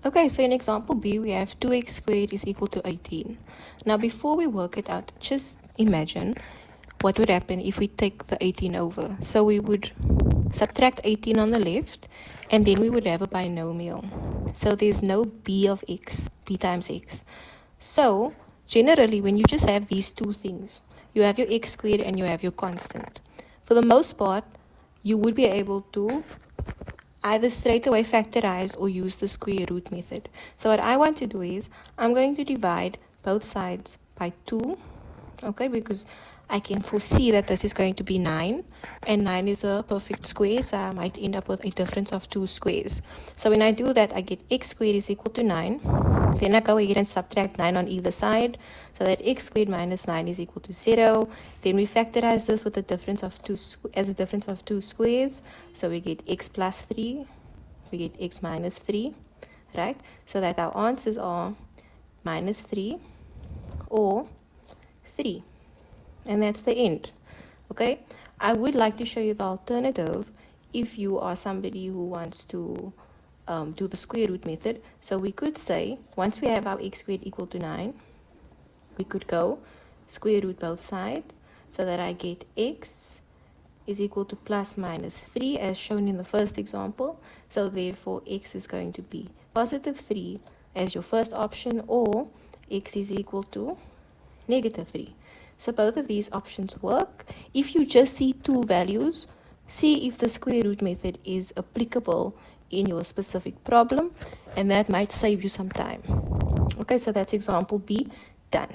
Okay, so in example B, we have 2x squared is equal to 18. Now, before we work it out, just imagine what would happen if we take the 18 over. So we would subtract 18 on the left, and then we would have a binomial. So there's no b of x, b times x. So generally, when you just have these two things, you have your x squared and you have your constant. For the most part, you would be able to either straight away factorize or use the square root method. So what I want to do is, I'm going to divide both sides by 2, okay, because I can foresee that this is going to be 9, and 9 is a perfect square, so I might end up with a difference of 2 squares. So when I do that, I get x squared is equal to 9. Then I go ahead and subtract 9 on either side, so that x squared minus 9 is equal to 0. Then we factorize this with a difference of 2 as a difference of 2 squares, so we get x plus 3, we get x minus 3, right? So that our answers are minus 3 or 3. And that's the end. Okay, I would like to show you the alternative if you are somebody who wants to do the square root method. So we could say, once we have our x squared equal to 9, we could go square root both sides, so that I get x is equal to plus minus 3 as shown in the first example. So therefore x is going to be positive 3 as your first option, or x is equal to negative 3. So both of these options work. If you just see two values, see if the square root method is applicable in your specific problem, and that might save you some time. Okay, so that's example B done.